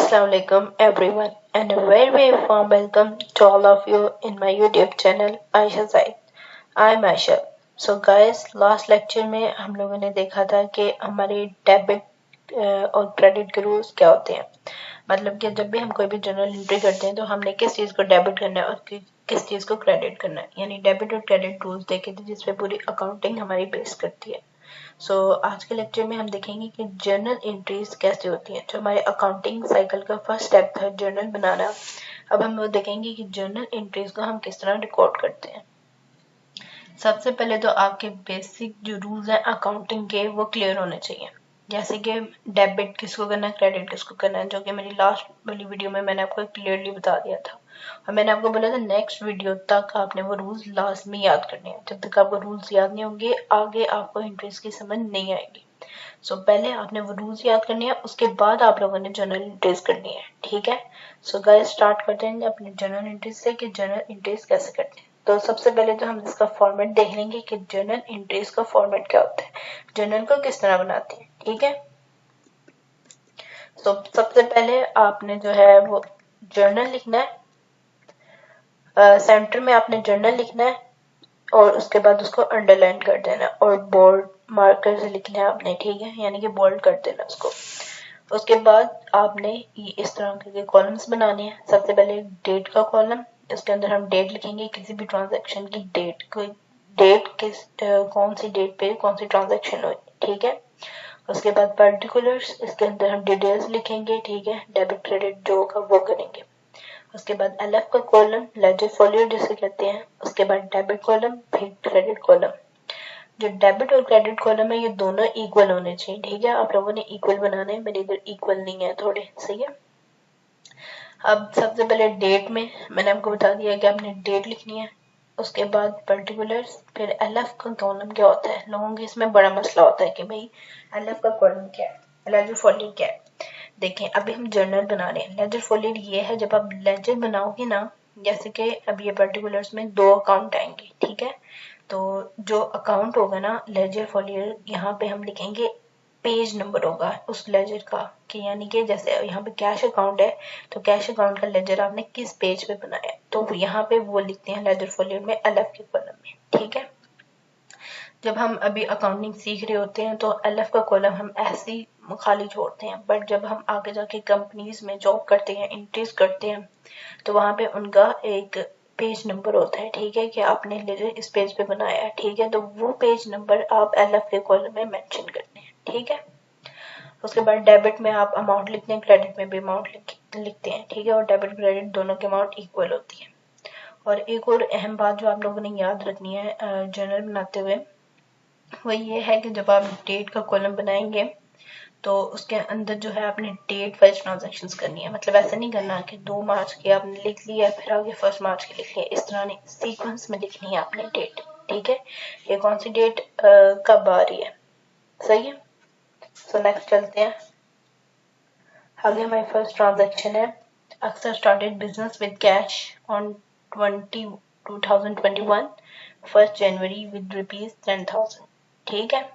Assalamualaikum everyone and a very warm welcome to all of you in my YouTube channel Aisha Zaid. I'm Aisha. So guys, last lecture में हम लोगों ने देखा था कि हमारे डेबिट और क्रेडिट के रूल्स क्या होते हैं। मतलब कि जब भी हम कोई भी जर्नल एंट्री करते हैं तो हमने किस चीज़ को डेबिट करना है और किस चीज़ को क्रेडिट करना है, यानी डेबिट और क्रेडिट रूल्स देखे थे जिसपे पूरी अकाउंटिंग हमारी बेस करती है। आज के लेक्चर में हम देखेंगे कि जर्नल एंट्रीज कैसे होती हैं। जो हमारे अकाउंटिंग साइकिल का फर्स्ट स्टेप था जर्नल बनाना, अब हम वो देखेंगे कि जर्नल एंट्रीज को हम किस तरह रिकॉर्ड करते हैं। सबसे पहले तो आपके बेसिक जो रूल्स हैं अकाउंटिंग के वो क्लियर होने चाहिए, जैसे कि डेबिट किसको करना है, क्रेडिट किसको करना है, जो कि मेरी लास्ट वाली वीडियो में मैंने आपको क्लियरली बता दिया था। और मैंने आपको बोला था नेक्स्ट वीडियो तक आपने वो रूल्स लास्ट में याद करने हैं। जब तक आपको रूल्स याद नहीं होंगे आगे आपको इंटरेस्ट की समझ नहीं आएगी। पहले आपने वो रूल्स याद करने हैं, उसके बाद आप लोगों ने जर्नल एंट्रीज करनी है, ठीक है। गाइस स्टार्ट करते हैं अपने जर्नल एंट्रीज से कि जर्नल एंट्रीज कैसे करते हैं। तो सबसे पहले तो हम इसका फॉर्मेट देख लेंगे कि जर्नल एंट्रीज का फॉर्मेट क्या होता है, जर्नल को किस तरह बनाते हैं, ठीक है। सबसे पहले आपने जो है वो जर्नल लिखना है, सेंटर में आपने जर्नल लिखना है और उसके बाद उसको अंडरलाइन कर देना और बोल्ड मार्कर से लिखना है आपने, ठीक है, यानी कि बोल्ड कर देना उसको। उसके बाद आपने इस तरह के कॉलम्स बनाने हैं। सबसे पहले डेट का कॉलम, इसके अंदर हम डेट लिखेंगे, किसी भी ट्रांजैक्शन की डेट, कोई डेट कौन सी डेट पे कौन सी ट्रांजैक्शन हुई, ठीक है। उसके बाद पर्टिकुलर्स, इसके अंदर हम डिटेल्स लिखेंगे, ठीक है, डेबिट क्रेडिट जो होगा वो करेंगे। उसके बाद एलएफ का कॉलम, लेजर फोलियो जिसे कहते हैं। उसके बाद डेबिट कॉलम, फिर क्रेडिट कॉलम। जो डेबिट और क्रेडिट कॉलम है ये दोनों इक्वल होने चाहिए, ठीक है, आप लोगों ने इक्वल बनाने हैं, मेरे इधर इक्वल नहीं है थोड़े, सही है। अब सबसे पहले डेट में मैंने आपको बता दिया कि आपने डेट लिखनी है। उसके बाद पर्टिकुलर्स, फिर एलएफ का कॉलम क्या होता है, लोगों के इसमें बड़ा मसला होता है कि भाई एलएफ का कॉलम क्या है, लेजर फोलियो क्या है। देखें अभी हम जर्नल बना रहे हैं, लेजर फोलियर ये है जब आप लेजर बनाओगे ना, जैसे कि अब ये पर्टिकुलर्स में 2 अकाउंट आएंगे, ठीक है। तो जो अकाउंट होगा ना लेजर फोलियर, यहाँ पे हम लिखेंगे पेज नंबर होगा उस लेजर का, कि यानी कि जैसे यहाँ पे कैश अकाउंट है तो कैश अकाउंट का लेजर आपने किस पेज पे बनाया है, तो यहाँ पे वो लिखते हैं लेजर फोलियर में एलएफ के कॉलम में, ठीक है। जब हम अभी अकाउंटिंग सीख रहे होते हैं तो एलएफ का कॉलम हम ऐसे ही खाली छोड़ते हैं, बट जब हम आगे जाके कंपनीज में जॉब करते हैं, एंट्रीज करते हैं, तो वहां पे उनका एक पेज नंबर होता है, ठीक है, कि आपने लेजर इस पेज पे बनाया है, ठीक है, तो वो पेज नंबर आप एलएफ के कॉलम में मेंशन करते हैं, ठीक है। उसके बाद डेबिट में आप अमाउंट लिखते हैं, क्रेडिट में भी अमाउंट लिखते हैं, ठीक है, और डेबिट क्रेडिट दोनों की अमाउंट इक्वल होती है। और एक और अहम बात जो आप लोगों ने याद रखनी है जर्नल बनाते हुए, वो ये है कि जब आप डेट का कॉलम बनाएंगे तो उसके अंदर जो है आपने डेट वाइज ट्रांजैक्शंस करनी है। मतलब ऐसा नहीं करना कि 2 मार्च की आपने लिख लिया फिर आगे 1 मार्च की लिख लिया, इस तरह नहीं, सीक्वेंस में लिखनी है आपने डेट, ठीक है, ये कौन सी डेट कब आ रही है, सही है। नेक्स्ट चलते हैं आगे। हमारी फर्स्ट ट्रांजैक्शन है, अक्सर started business with cash on 2021 1 January with ₹10,000, ठीक है।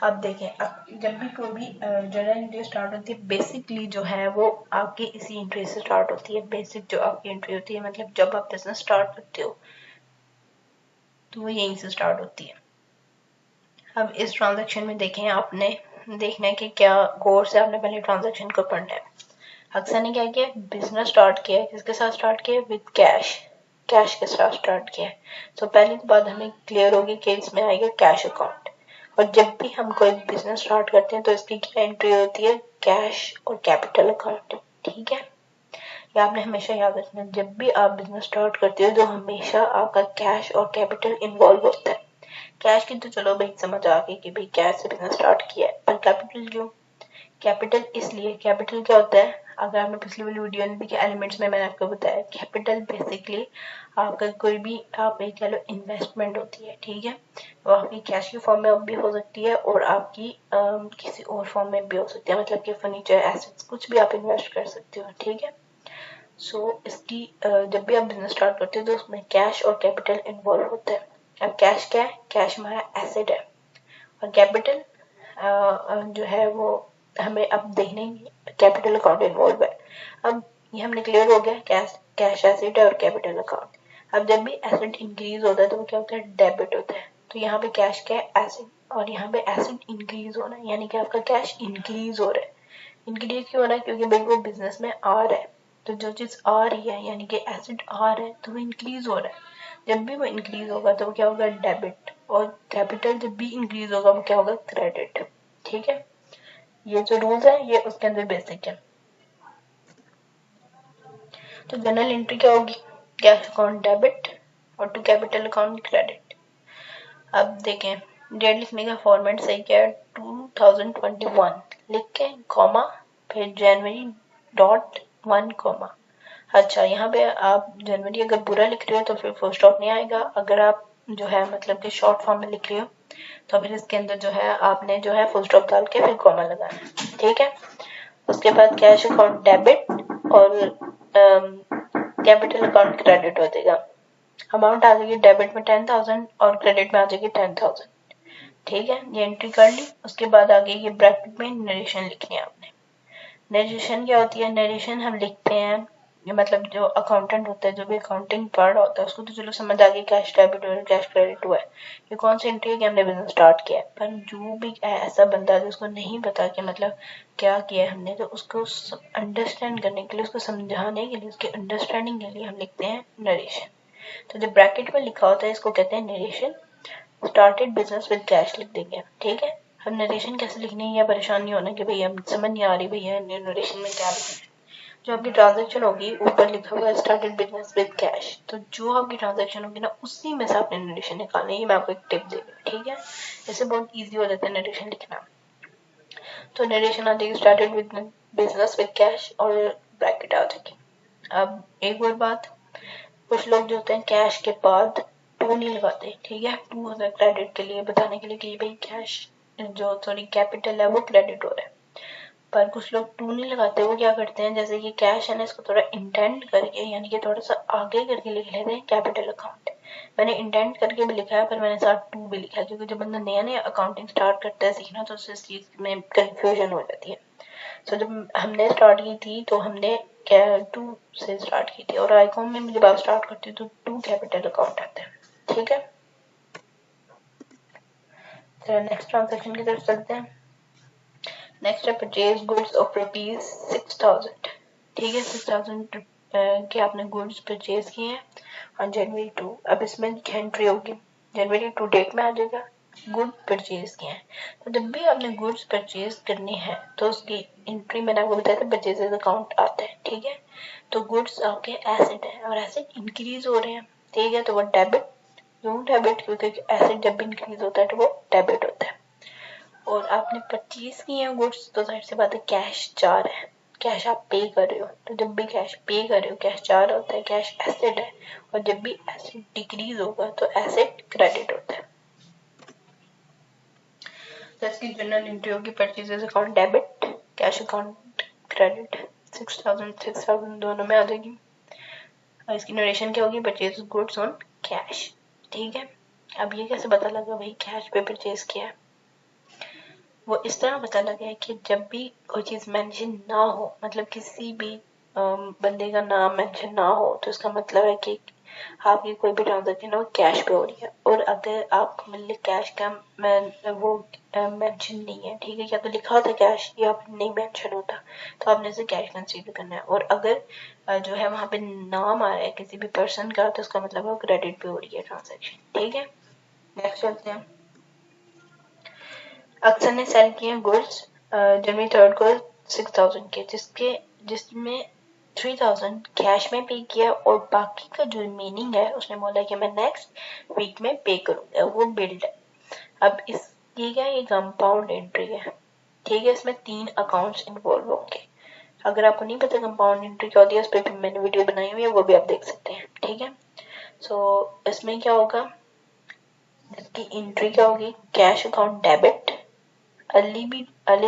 अब देखें, अब जब भी कोई भी जर्नल एंट्री स्टार्ट होती है, बेसिकली जो है वो आपकी इसी एंट्री से स्टार्ट होती है। बेसिक जो आपकी एंट्री होती है, मतलब जब आप बिजनेस स्टार्ट करते हो तो वो यहीं से स्टार्ट होती है। अब इस ट्रांजैक्शन में देखें, आपने देखना है कि क्या गौर से आपने पहले ट्रांजैक्शन को पढ़ना है। अक्सर ने क्या किया, बिजनेस स्टार्ट किया, किसके साथ स्टार्ट किया, विद कैश, कैश के साथ स्टार्ट किया। पहली बात हमें क्लियर होगी कि इसमें आएगा कैश अकाउंट। और जब भी हम कोई बिजनेस स्टार्ट करते हैं तो इसकी क्या एंट्री होती है, कैश और कैपिटल अकाउंट, ठीक है। ये आपने हमेशा याद रखना, जब भी आप बिजनेस स्टार्ट करते हो तो हमेशा आपका कैश और कैपिटल इन्वॉल्व होता है। कैश की तो चलो भाई समझ आ गई कि भाई कैश से बिजनेस स्टार्ट किया है, पर कैपिटल क्यों, कैपिटल इसलिए, कैपिटल क्या होता है, अगर आपने पिछली वाली वीडियो में के एलिमेंट्स में मैंने आपको बताया, कैपिटल बेसिकली आपका कोई भी आप एक कह लो इन्वेस्टमेंट होती है, ठीक है, वो आपकी कैश की फॉर्म में भी हो सकती है और आपकी किसी और फॉर्म में भी हो सकती है, मतलब कि फर्नीचर, एसेट्स, कुछ भी आप इन्वेस्ट कर सकते हो, ठीक है। इसकी जब भी आप बिजनेस स्टार्ट करते हो तो उसमें कैश और कैपिटल इन्वॉल्व होता है। अब कैश क्या है, कैश हमारा एसेट है, और कैपिटल जो है वो हमें अब देखने कैपिटल अकाउंट इन्वॉल्व है। अब ये हमने क्लियर हो गया कैश एसेट है और कैपिटल अकाउंट। अब जब भी एसेट इंक्रीज होता है तो वो क्या होता है, डेबिट होता है। तो यहाँ पे कैश क्या है, एसेट, और यहाँ पे एसेट इंक्रीज होना है, यानी कि आपका कैश इंक्रीज हो रहा है। इंक्रीज क्यों हो रहा है, क्योंकि भाई वो बिजनेस में आ रहा है। तो जो चीज आ रही है यानी कि एसेट आ रहा है तो वो इंक्रीज हो रहा है। जब भी वो इंक्रीज होगा तो वो क्या होगा, डेबिट। और कैपिटल जब भी इंक्रीज होगा वो क्या होगा, क्रेडिट। ठीक है, ये जो रूल्स है ये उसके अंदर बेसिक है। तो जनरल एंट्री क्या होगी, कैश अकाउंट डेबिट और टू कैपिटल अकाउंट क्रेडिट। अब देखें डेट लिखने का फॉर्मेट सही क्या है, 2021 लिख के कॉमा फिर जनवरी डॉट 1 कॉमा। अच्छा, यहाँ पे आप जनवरी अगर पूरा लिख रहे हो तो फिर फुल स्टॉप नहीं आएगा। अगर आप जो है मतलब कि शॉर्ट फॉर्म में लिख रहे हो तो फिर इसके अंदर जो है आपने जो है फुल स्टॉप डाल के फिर कॉमा लगाना है। ठीक है, उसके बाद कैश अकाउंट डेबिट और कैपिटल अकाउंट क्रेडिट हो जाएगा। अमाउंट आ जाएगी डेबिट में 10,000 और क्रेडिट में आ जाएगी 10,000। ठीक है, ये एंट्री कर ली। उसके बाद आगे ये ब्रैकेट में नरेशन लिखनी है आपने। नरेशन क्या होती है, नरेशन हम लिखते हैं, ये मतलब जो अकाउंटेंट होता है, जो भी अकाउंटिंग पढ़ रहा होता है उसको तो चलो समझ आ गई कैश डेबिट और कैश क्रेडिट हुआ है, ये कौन सी एंट्री है कि हमने बिजनेस स्टार्ट किया है। पर जो भी ऐसा बंदा है जिसको नहीं पता कि मतलब क्या किया है हमने, तो उसको अंडरस्टैंड करने के लिए, उसको समझाने के लिए, उसकी अंडरस्टैंडिंग के लिए हम लिखते हैं नरेशन। तो जो ब्रैकेट में लिखा होता है इसको कहते हैं narration. Started business with cash लिख देंगे। ठीक है, हम नरेशन कैसे लिखनी है, या परेशान नहीं होना कि भैया समझ नहीं आ रही भैया नरेशन में क्या लिखना है। जो आपकी ट्रांजैक्शन होगी ऊपर लिखा हुआ है स्टार्टेड बिजनेस विद कैश, तो जो आपकी ट्रांजैक्शन होगी ना उसी में से आपने नरेशन निकालनी है। मैं आपको एक टिप दे रही हूँ। ठीक है, इससे बहुत इजी हो जाता है नरेशन लिखना। तो नरेशन आ जाएगी started with business with cash और ब्रैकेट आ जाएगी। अब एक और बात, कुछ लोग जो होते हैं कैश के बाद टू नहीं लगाते। ठीक है, टू होता है क्रेडिट के लिए, बताने के लिए कि भाई कैश जो सॉरी कैपिटल है वो क्रेडिट हो रहा है। पर कुछ लोग टू नहीं लगाते, वो क्या करते हैं, जैसे कि कैश है ना इसको थोड़ा इंटेंड करके यानी कि थोड़ा सा आगे करके लिख लेते हैं कैपिटल अकाउंट। मैंने इंटेंड करके भी लिखा है पर मैंने साथ टू भी लिखा है, क्योंकि जब बंदा नया नया अकाउंटिंग स्टार्ट करता है सीखना तो उससे इस चीज में कंफ्यूजन हो जाती है। तो जब हमने स्टार्ट की थी तो हमने टू से स्टार्ट की थी, और आईकॉम में जब आप स्टार्ट करते हो तो टू कैपिटल अकाउंट आता है। ठीक है, तो नेक्स्ट ट्रांजेक्शन की तरफ चलते हैं। नेक्स्ट है परचेज गुड्स ऑफ ₹6,000। ठीक है, 6,000 के आपने गुड्स परचेज किए हैं ऑन जनवरी 2। अब इसमें एंट्री होगी जनवरी 2 डेट में आ जाएगा गुड परचेज किए हैं। तो जब भी आपने गुड्स परचेज करनी है तो उसकी एंट्री मैंने आपको बताया था परचेजेस अकाउंट आता है। ठीक है, तो गुड्स आपके एसेट है और एसेट इंक्रीज हो रहे हैं। ठीक है, तो वो डेबिट, क्यों डेबिट, क्योंकि एसेट जब भी इंक्रीज होता है तो वो डेबिट होता है। और आपने परचेज किए हैं गुड्स तो जाहिर सी बात है कैश जा रहा है, कैश आप पे कर रहे हो। तो जब भी कैश पे कर रहे हो कैश जा रहा होता है, कैश एसेट है। और जब भी एसेट डिक्रीज होगा तो एसेट क्रेडिट होता है। तो इसकी जनरल एंट्री होगी purchases account debit, cash account credit. 6,000 दोनों में आ जाएगी। और इसकी नरेशन क्या होगी, परचेज गुड्स ऑन कैश। ठीक है, अब ये कैसे पता लगा भाई कैश पे परचेज किया है, वो इस तरह पता लगा है कि जब भी कोई चीज मेंशन ना हो, मतलब किसी भी बंदे का नाम मेंशन ना हो, तो इसका मतलब है कि आपकी कोई भी ट्रांजेक्शन हो कैश पे हो रही है। और अगर आप मतलब कैश का वो मेंशन नहीं है, ठीक है, या तो लिखा होता कैश या नहीं मेंशन होता, तो आपने इसे कैश कंसीडर करना है। और अगर जो है वहां पे नाम आ रहा है किसी भी पर्सन का, तो इसका मतलब है क्रेडिट पे हो रही है ट्रांजेक्शन। ठीक है, नेक्स्ट चलते हैं। अक्सर ने सेल किए गुड्स जनवरी 3 को 6,000 के, जिसमें 3,000 कैश में पे किया और बाकी का जो रिमेनिंग है उसने बोला कि मैं नेक्स्ट वीक में पे करूंगा, वो बिल्ड है। अब इस ये क्या, ये कंपाउंड एंट्री है। ठीक है, इसमें 3 अकाउंट्स इन्वॉल्व होंगे। अगर आपको नहीं पता कंपाउंड एंट्री क्या होती है, उस पर भी मैंने वीडियो बनाई हुई है, वो भी आप देख सकते हैं। ठीक है, सो इसमें क्या होगा, इसकी एंट्री क्या होगी, cash account debit, early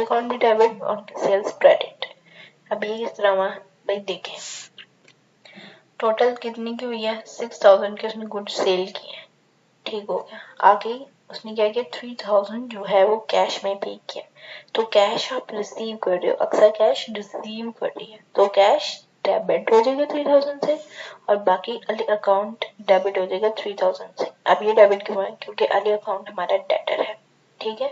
account भी डेबिट और सेल्स क्रेडिट। अब ये किस तरह हुआ भाई, देखें टोटल कितनी की हुई है, 6,000 के उसने गुड्स सेल किए हैं। ठीक हो गया, आगे उसने क्या किया 3000 जो है वो कैश में पे किया। तो कैश आप रिसीव कर रहे हो, अक्सर कैश रिसीव कर रही है तो कैश डेबिट हो जाएगा 3000 से और बाकी अली अकाउंट डेबिट हो जाएगा 3000 से। अब ये डेबिट क्यों है? क्योंकि अली अकाउंट हमारा डेटर है, ठीक है।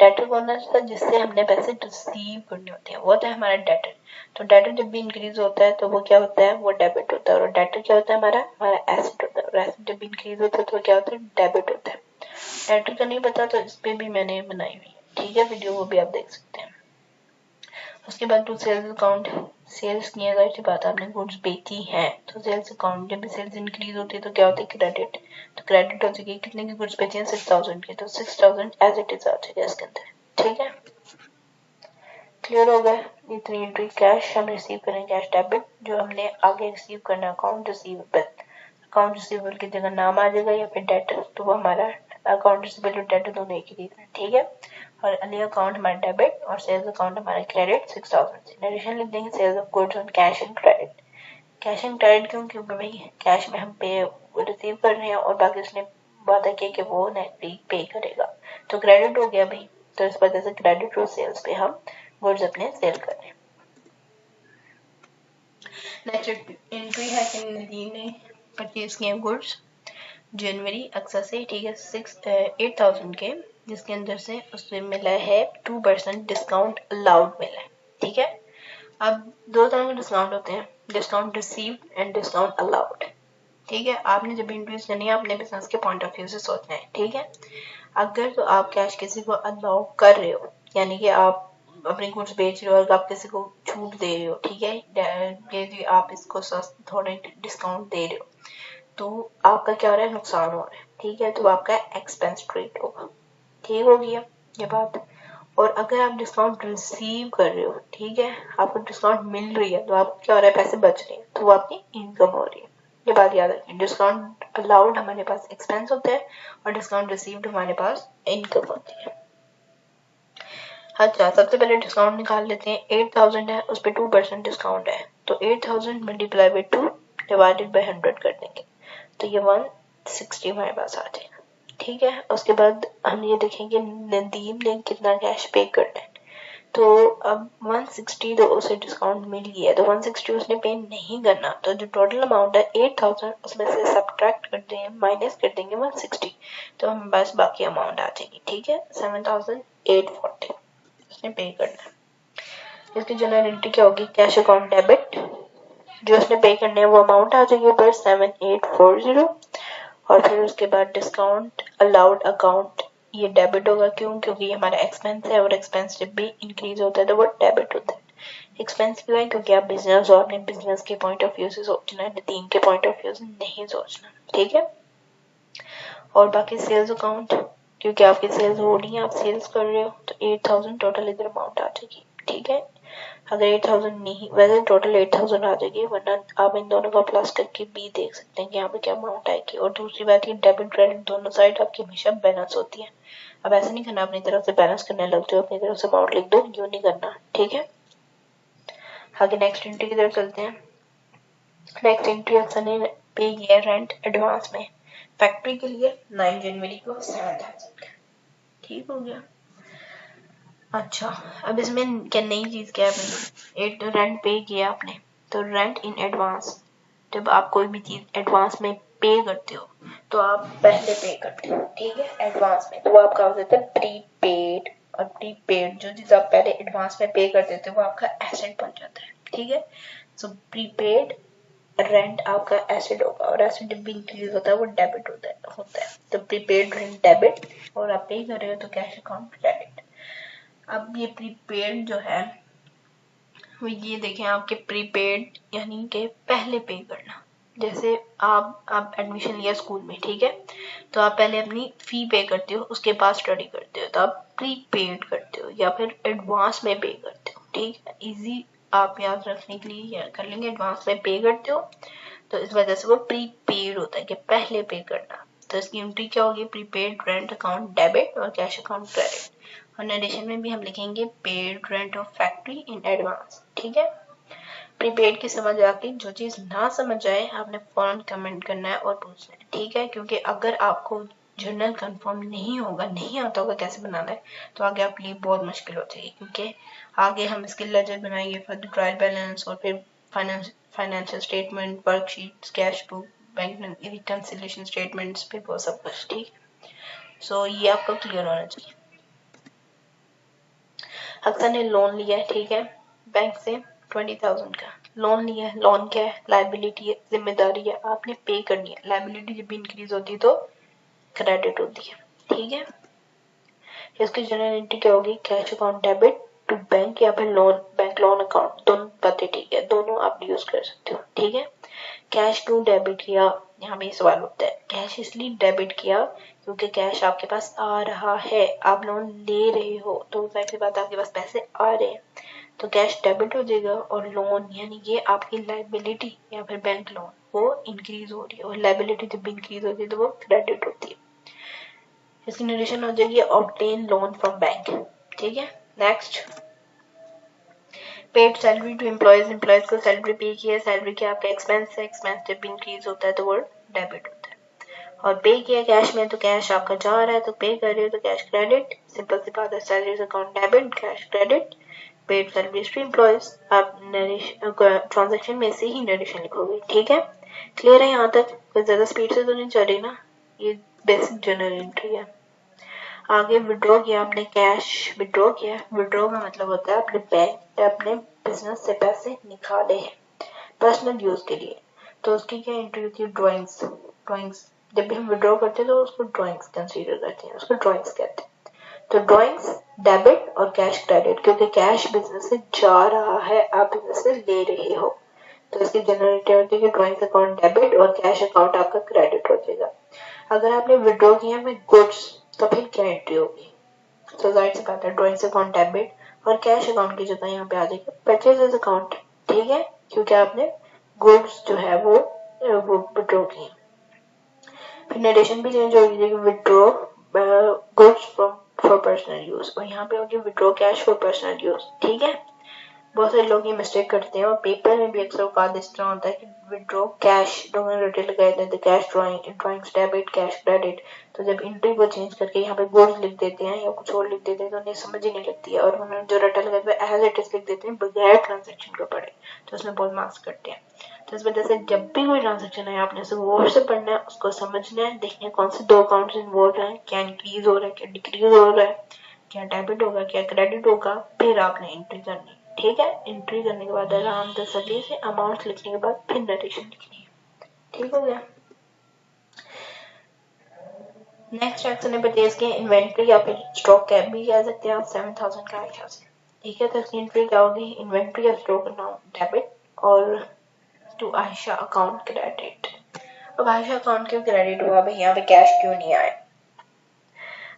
डेटर कौन है? जिससे हमने पैसे रिसीव करने होते हैं, वो होता है हमारा डेटर। तो डेटर जब भी इंक्रीज होता है तो वो क्या होता है? वो डेबिट होता है। और डेटर क्या होता है? हमारा एसेट होता है। और एसेट जब भी इंक्रीज होता है तो क्या होता है? डेबिट होता है। डेटर का नहीं पता तो इस पे भी मैंने बनाई हुई है, ठीक है, वीडियो, वो भी आप देख सकते हैं। उसके बाद टू सेल्स अकाउंट, सेल्स की अगर सी बात, आपने गुड्स बेची है तो सेल्स अकाउंट, जब भी सेल्स इंक्रीज होती है तो क्या होती है? क्रेडिट। तो क्रेडिट हो जाएगी, कितने की गुड्स बेची है? 6000 की, तो 6000 एज इट इज आ जाएगा इसके अंदर, ठीक है। क्लियर हो गया? इतनी एंट्री कैश हम रिसीव करें, कैश डेबिट, जो हमने आगे रिसीव करना अकाउंट रिसीवेबल। अकाउंट रिसीवेबल की जगह नाम आ जाएगा या फिर डेटर, तो वो हमारा अकाउंट रिसीवेबल और डेटर दोनों एक ही चीज है, ठीक है। और अली अकाउंट हमारा डेबिट और सेल्स अकाउंट हमारा क्रेडिट 6000 से। नरेशन लिख देंगे sales of goods on cash and credit. Cash and credit क्यों? क्योंकि भाई कैश में हम पे रिसीव कर रहे हैं और बाकी उसने वादा किया कि वो नेक्स्ट पे करेगा, तो क्रेडिट हो गया भाई। तो इस वजह से क्रेडिट और सेल्स पे हम गुड्स अपने सेल कर रहे हैं। नेक्स्ट एंट्री है कि नदीम ने परचेज किए गुड्स जनवरी अक्सर से, ठीक है, 8000 के, जिसके अंदर से उसमें मिला है 2% डिस्काउंट अलाउड मिला है, ठीक है। अब दो तरह के डिस्काउंट होते हैं, discount received and discount allowed, ठीक है। आपने जब इंट्रोड्यूस करनी है अपने बिजनेस के पॉइंट ऑफ व्यू से सोचना है, ठीक है। अगर तो आप कैश किसी को अलाउ कर रहे हो, यानी कि आप अपने गुड्स बेच रहे हो और आप किसी को छूट दे रहे हो, ठीक है, ये आप इसको थोड़े डिस्काउंट दे रहे हो, तो आपका क्या हो रहा है? नुकसान हो रहा है, ठीक है। तो आपका एक्सपेंस रेट होगा, ठीक हो गया ये बात। और अगर आप डिस्काउंट रिसीव कर रहे हो, ठीक है, आपको डिस्काउंट मिल रही है, तो आपको क्या हो रहा है? पैसे बच रहे हैं, तो वो आपकी इनकम हो रही है। ये बात याद रखें, डिस्काउंट अलाउड हमारे पास एक्सपेंस होता है और डिस्काउंट रिसीव्ड हमारे पास इनकम होती है। अच्छा, सबसे पहले डिस्काउंट निकाल लेते हैं। 8000 है, उस पर 2% डिस्काउंट है, तो 8000 मल्टीप्लाई बाई 2 डिवाइडेड बाई 100 कर देंगे, तो ये 160 हमारे पास आ जाएगा, ठीक है। उसके बाद हम ये देखेंगे नदीम ने कितना कैश पे करना है, तो अब 160 तो उसे डिस्काउंट मिल गया है, तो 160 उसने पे नहीं करना, तो जो टोटल अमाउंट है 8000 उसमें से सब्ट्रैक्ट कर देंगे, माइनस कर देंगे 160, तो हमें बस बाकी अमाउंट आ जाएगी, ठीक है, 7840 उसने पे करना है। इसकी जनरल एंट्री क्या होगी? कैश अकाउंट डेबिट, जो उसने पे करने है वो अमाउंट आ जाएगी ऊपर 7840, और फिर उसके बाद डिस्काउंट अलाउड अकाउंट, ये डेबिट होगा, क्यों? क्योंकि ये हमारा एक्सपेंस है और एक्सपेंस जब भी इंक्रीज होता है तो वो डेबिट होता है। एक्सपेंस क्यों है? क्योंकि आप बिजनेस हो, आपने बिजनेस के पॉइंट ऑफ व्यू से सोचना है, टीम के पॉइंट ऑफ व्यू से नहीं सोचना, ठीक है। और बाकी सेल्स अकाउंट, क्योंकि आपकी सेल्स हो रही है, आप सेल्स कर रहे हो, तो 8000 टोटल इधर अमाउंट आ जाएगी, ठीक है। अगर 8000 नहीं, वैसे टोटल 8000 आ जाएगी, वरना आप इन दोनों का प्लस करके भी देख सकते हैं कि यहाँ पे क्या अमाउंट आएगी। और दूसरी बात, ये डेबिट क्रेडिट दोनों साइड आपकी हमेशा बैलेंस होती है। अब ऐसा नहीं करना अपनी तरफ से बैलेंस करने लग जाओ, अपनी तरफ से अमाउंट लिख दो, यूं नहीं करना, ठीक है। आगे नेक्स्ट एंट्री की तरफ चलते हैं। नेक्स्ट एंट्री अक्सर ने पे किया रेंट एडवांस में फैक्ट्री के लिए 9 जनवरी को 7000, ठीक हो गया। अच्छा, अब इसमें क्या नई चीज क्या है भाई? एक तो रेंट पे किया आपने, तो रेंट इन एडवांस, जब आप कोई भी चीज एडवांस में पे करते हो तो आप पहले पे करते हो, ठीक है, एडवांस में, तो वो आपका हो जाता है प्रीपेड। और प्रीपेड जो चीज आप पहले एडवांस में पे कर देते हो वो आपका एसेट बन जाता है, ठीक है। सो प्रीपेड रेंट आपका एसेट होगा, और एसेट जब भी इंक्रीज होता है वो डेबिट होता है, तो प्रीपेड रेंट डेबिट, और आप पे कर रहे हो तो कैश अकाउंट क्रेडिट। अब ये प्रीपेड जो है वो ये देखें, आपके प्रीपेड यानी कि पहले पे करना, जैसे आप एडमिशन लिया स्कूल में, ठीक है, तो आप पहले अपनी फी पे करते हो, उसके बाद स्टडी करते हो, तो आप प्रीपेड करते हो या फिर एडवांस में पे करते हो, ठीक है। इजी आप याद रखने के लिए कर लेंगे, एडवांस में पे करते हो तो इस वजह से वो प्रीपेड होता है कि पहले पे करना। तो इसकी एंट्री क्या होगी? प्रीपेड रेंट अकाउंट डेबिट और कैश अकाउंट क्रेडिट। और नरेशन में भी हम लिखेंगे paid rent of factory in advance, ठीक है। प्रीपेड की समझ आके जो चीज ना समझ आए आपने फौरन कमेंट करना है और पूछना है, ठीक है, क्योंकि अगर आपको जर्नल कंफर्म नहीं होगा, नहीं आता होगा कैसे बनाना है, तो आगे आपके लिए बहुत मुश्किल हो जाएगी, क्योंकि आगे हम इसके लेजर बनाएंगे, फिर ट्रायल बैलेंस और फिर financial statement, worksheets, cash book, bank reconciliation statements, फिर वो सब कुछ। ठीक, सो ये आपको क्लियर होना चाहिए। अक्सर ने लोन लिया है, ठीक है, बैंक से 20,000 का लोन लिया है। लोन क्या है? लाइबिलिटी है, जिम्मेदारी है, आपने पे करनी है। लाइबिलिटी जब भी इंक्रीज होती है तो क्रेडिट होती है, ठीक है। इसकी जनरल एंट्री क्या होगी? Cash account debit to bank या फिर लोन, बैंक लोन अकाउंट, दोनों बातें ठीक है, दोनों आप यूज कर सकते हो, ठीक है। कैश टू डेबिट किया, यहाँ पे सवाल होता है, कैश इसलिए डेबिट किया क्योंकि कैश आपके पास आ रहा है, आप लोन ले रहे हो तो जाहिर सी बात आपके पास पैसे आ रहे हैं, तो कैश डेबिट हो जाएगा। और लोन यानी ये आपकी लाइबिलिटी या फिर बैंक लोन वो इंक्रीज हो रही है, और लाइबिलिटी जब भी इंक्रीज होती है तो वो क्रेडिट होती है। इसकी नरेशन हो जाएगी ऑब्टेन लोन फ्रॉम बैंक, ठीक है। Next, paid salary to employees, employees को सैलरी पे किया, सैलरी क्या आपका एक्सपेंस है, एक्सपेंस जब भी इंक्रीज होता है तो वो डेबिट होता है। और पे किया कैश में, तो कैश आपका जा रहा है तो पे कर रहे हो तो कैश क्रेडिट, सिंपल सी बात है, salaries account debit, cash credit, paid salaries to employees. आप ट्रांजेक्शन में से ही नरेशन लिखोगे, ठीक है। क्लियर है यहाँ तक? कोई ज्यादा स्पीड से तो नहीं चल रही ना? ये बेसिक जनरल एंट्री है। आगे विड्रॉ किया आपने, कैश विड्रॉ किया, विड्रॉ का मतलब होता है अपने बैंक से, अपने बिजनेस से पैसे निकाले हैं पर्सनल यूज के लिए, तो उसकी क्या एंट्री होती है? ड्राइंग्स। ड्राइंग्स जब भी हम विड्रॉ करते हैं तो उसको ड्राइंग्स कंसीडर करते हैं, उसको ड्राइंग्स कहते हैं। तो ड्राइंग्स डेबिट और कैश क्रेडिट, क्योंकि कैश बिजनेस से जा रहा है, आप बिजनेस से ले रहे हो, तो इसकी जनरल होती है कि ड्राइंग्स अकाउंट डेबिट और कैश अकाउंट आपका क्रेडिट हो जाएगा। अगर आपने विड्रॉ किया में गुड्स तो फिर क्या एंट्री होगी? तो जाहिर सी बात है, ड्राइंग्स अकाउंट डेबिट और कैश अकाउंट की जगह यहाँ पे आ जाएगी परचेजेस अकाउंट, ठीक है, क्योंकि आपने गुड्स जो है वो विड्रॉ किए। फिर नरेशन भी चेंज हो गई, withdraw goods from for personal use, और यहाँ पे होगी withdraw cash for personal use, ठीक है। बहुत सारे लोग ये मिस्टेक करते हैं, और पेपर में भी अक्सर औकात इस तरह होता है कि विड्रॉ कैश दोनों रटे लगाए देते हैं, cash drawings debit, cash credit, तो जब एंट्री को चेंज करके यहाँ पे गुड्स लिख देते हैं या कुछ और लिख देते हैं तो उन्हें समझ ही नहीं लगती है, और उन्होंने जो रटा लगाया हुआ एज इट इज लिख देते हैं बगैर ट्रांजेक्शन को पढ़े, तो उसमें बहुत मार्क्स कटते हैं। तो इस वजह से जब भी कोई ट्रांजेक्शन है आपने उसे गौर से पढ़ना है, उसको समझना है, देखना है कौन से दो अकाउंट्स इन्वॉल्व हैं, क्या इंक्रीज हो रहा है, क्या डिक्रीज हो रहा है, क्या डेबिट होगा, क्या क्रेडिट होगा, फिर आपने एंट्री करनी है, ठीक है। एंट्री करने के बाद आराम तसल्ली से अमाउंट लिखने के बाद फिर नरेशन लिखनी है, ठीक हो गया। नेक्स्ट एक्शन है परचेज के इन्वेंट्री या फिर स्टॉक कैप भी कह सकते हैं आप, 7,000 का आइडिया से, ठीक है। तो इसकी एंट्री क्या होगी? इन्वेंट्री या स्टॉक अकाउंट डेबिट और टू आयशा अकाउंट क्रेडिट। अब आयशा अकाउंट क्यों क्रेडिट हुआ भाई, यहाँ पे कैश क्यों नहीं आया?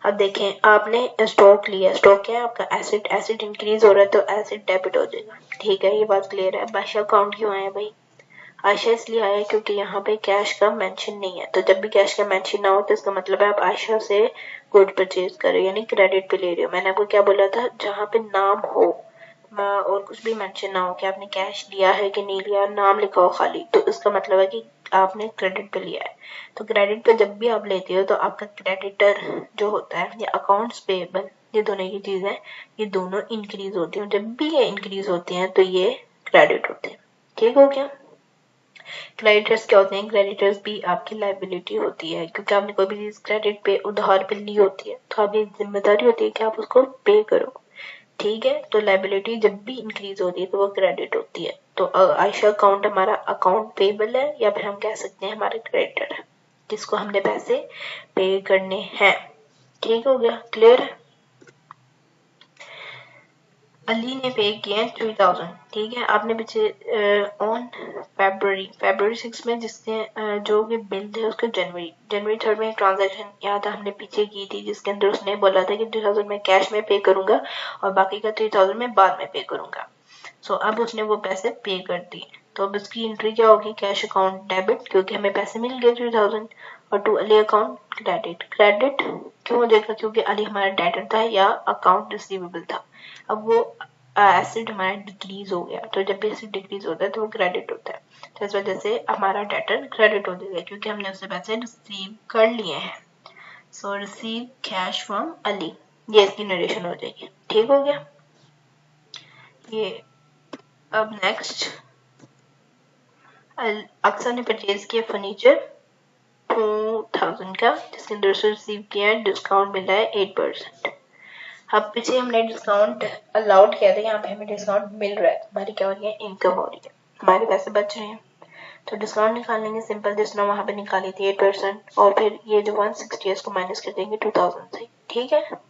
अब देखें, आपने स्टॉक लिया, स्टॉक क्या है आपका? एसेट, एसेट इंक्रीज हो रहा है तो एसेट डेबिट हो जाएगा, ठीक है, ये बात क्लियर है। आयशा अकाउंट क्यों आया भाई? आयशा इसलिए आया क्योंकि यहाँ पे कैश का मेंशन नहीं है, तो जब भी कैश का मेंशन ना हो तो इसका मतलब है आप आयशा से गुड परचेज कर रहे हो, यानी क्रेडिट पे ले रहे हो। मैंने आपको क्या बोला था? जहाँ पे नाम हो और कुछ भी मेंशन ना हो कि आपने कैश लिया है कि नहीं लिया, नाम लिखा हो खाली, तो इसका मतलब है कि आपने क्रेडिट पे लिया है। तो क्रेडिट पे जब भी आप लेते हो तो आपका क्रेडिटर जो होता है या अकाउंट्स पेएबल, ये दोनों की चीज है, ये दोनों इंक्रीज होती है, जब भी ये इंक्रीज होती हैं तो ये क्रेडिट होते हैं, ठीक हो गया। क्रेडिटर्स क्या होते हैं? क्रेडिटर्स भी आपकी लाइबिलिटी होती है, क्योंकि आपने कोई भी चीज क्रेडिट पे उधार पे ली होती है तो आपकी जिम्मेदारी होती है कि आप उसको पे करो, ठीक है। तो लाइबिलिटी जब भी इंक्रीज होती है तो वो क्रेडिट होती है। तो आयशा अकाउंट हमारा अकाउंट पेबल है, या फिर हम कह सकते हैं हमारा क्रेडिटर है, जिसको हमने पैसे पे करने हैं, ठीक हो गया, क्लियर है। अली ने पे किए 3,000, ठीक है। आपने पीछे ऑन फरवरी 6 में जिसने जो भी बिल थे उसको जनवरी 3 में ट्रांजैक्शन याद है हमने पीछे की थी, जिसके अंदर उसने बोला था कि 3,000 मैं कैश में पे करूंगा और बाकी का 3,000 मैं बाद में पे करूंगा। सो अब उसने वो पैसे पे कर दिए, तो अब इसकी एंट्री क्या होगी? कैश अकाउंट डेबिट, क्योंकि हमें पैसे मिल गए 3,000, और to Ali account credit. Credit क्यों हो जाएगा? क्योंकि अली हमारा डेटर था या अकाउंट रिसीवेबल था। अब वो एसेट हमारा डिक्रीज हो गया, तो जब भी एसेट डिक्रीज होता है तो वो क्रेडिट होता है, तो इस वजह से हमारा डेटर क्रेडिट हो जाएगा क्योंकि हमने उससे पैसे रिसीव कर लिए हैं, सो रिसीव कैश फ्रॉम अली, ये इसकी नरेशन हो जाएगी। ठीक हो गया ये। अब नेक्स्ट, अक्सर ने परचेज किया फर्नीचर 2000 का, जिसके अंदर से रिसीव किया है, डिस्काउंट मिला है 8%। अब पीछे हमने डिस्काउंट अलाउड किया था, यहाँ पे हमें डिस्काउंट मिल रहा है, हमारी क्या हो रही है, इनकम हो रही है, हमारे पैसे बच रहे हैं। तो डिस्काउंट निकालेंगे सिंपल, जिस तरह वहां पे निकाली थी 8%, और फिर ये जो 160 है इसको माइनस कर देंगे 2000 से। ठीक है,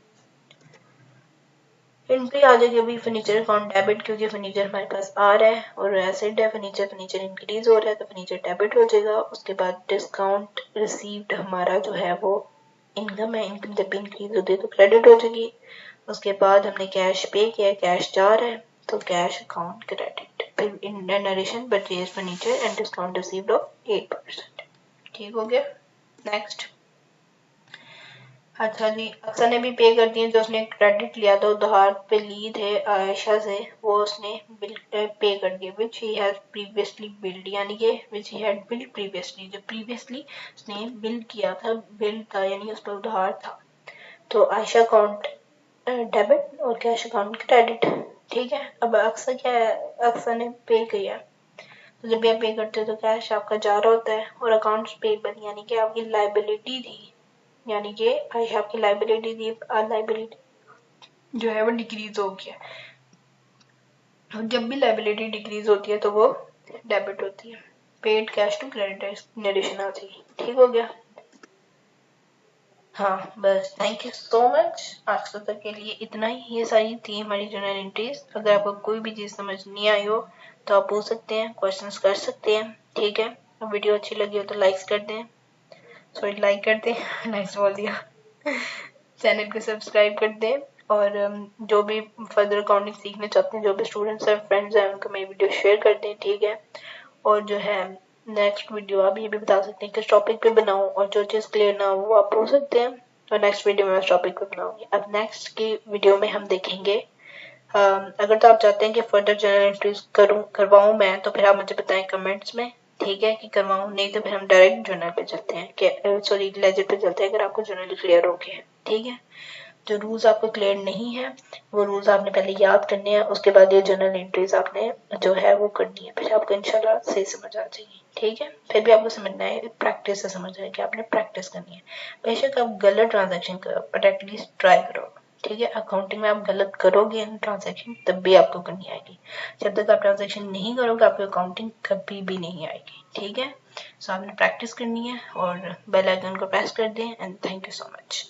इन पे आ जाएगी अभी फर्नीचर अकाउंट डेबिट, क्योंकि फर्नीचर हमारे पास आ रहा है और एसेट है फर्नीचर इंक्रीज हो रहा है तो फर्नीचर डेबिट हो जाएगा। उसके बाद डिस्काउंट रिसीव्ड हमारा जो है वो इनकम है, इनकम जब भी इंक्रीज होती है तो क्रेडिट हो जाएगी। उसके बाद हमने कैश पे किया, कैश जा रहा है तो कैश अकाउंट क्रेडिट। फिर in narration purchase furniture and discount received of 8%। ठीक हो गया। नेक्स्ट, अच्छा जी, अक्सर ने भी पे कर दिए, जो उसने क्रेडिट लिया था उधार पे ली थे आयशा से, वो उसने बिल पे कर दिए, विच ही हैज प्रीवियसली बिल्ड, यानी कि विच ही हैड बिल्ड प्रीवियसली, जो प्रीवियसली उसने बिल किया था, बिल था यानी उस पर उधार था। तो आयशा अकाउंट डेबिट और कैश अकाउंट क्रेडिट। ठीक है, अब अक्सर क्या है, अक्सर ने पे किया, तो जब भी आप पे करते हो तो कैश आपका जा रहा होता है, और अकाउंट्स पेबल यानी कि आपकी लाइबिलिटी थी, यानी कि आयशा आपकी लाइबिलिटी थी, लाइबिलिटी जो है वो डिक्रीज हो गया। और जब भी लाइबिलिटी डिक्रीज होती है तो वो डेबिट होती है। Paid cash to credit narration आ जाएगी। ठीक हो गया। हाँ बस, थैंक यू सो मच। आज तक के लिए इतना ही, ये सारी थी हमारी जर्नल एंट्रीज। अगर आपको कोई भी चीज समझ नहीं आई हो तो आप पूछ सकते हैं, क्वेश्चंस कर सकते हैं। ठीक है, वीडियो अच्छी लगी हो तो लाइक्स कर दें, सॉरी लाइक कर दें लाइक्स बोल दिया चैनल को सब्सक्राइब कर दें, और जो भी फर्दर अकाउंटिंग सीखना चाहते हैं, जो भी स्टूडेंट्स हैं, फ्रेंड्स हैं, उनको मेरी वीडियो शेयर कर दें। ठीक है, और जो है नेक्स्ट वीडियो आप ये भी बता सकते हैं किस टॉपिक पे बनाऊं, और जो चीज क्लियर ना हो वो आप पूछ सकते हैं, और नेक्स्ट वीडियो में उस टॉपिक पे बनाऊंगी। अब नेक्स्ट की वीडियो में हम देखेंगे, अगर तो आप चाहते हैं कि फर्दर जर्नल एंट्रीज करवाऊं मैं, तो फिर आप मुझे बताएं कमेंट्स में। ठीक है, कि करवाऊं, नहीं तो फिर हम डायरेक्ट जर्नल पे चलते हैं, सॉरी लेजर पे चलते हैं, अगर आपको जर्नल क्लियर हो गया। ठीक है, जो रूल्स आपको क्लियर नहीं है वो रूल्स आपने पहले याद करने हैं, उसके बाद ये जर्नल एंट्रीज आपने जो है वो करनी है, फिर आपको इंशाल्लाह सही समझ आ जाएगी। ठीक है, फिर भी आपको समझना है, प्रैक्टिस से समझ आएगी, आपने प्रैक्टिस करनी है। बेशक आप गलत ट्रांजेक्शन करो बट एटलीस्ट ट्राई करो। ठीक है, अकाउंटिंग में आप गलत करोगे ट्रांजेक्शन तब भी आपको करनी आएगी, जब तक आप ट्रांजेक्शन नहीं करोगे आपको अकाउंटिंग कभी भी नहीं आएगी। ठीक है, सो आपने प्रैक्टिस करनी है, और बेल आइकन को प्रेस कर दें, and thank you so much.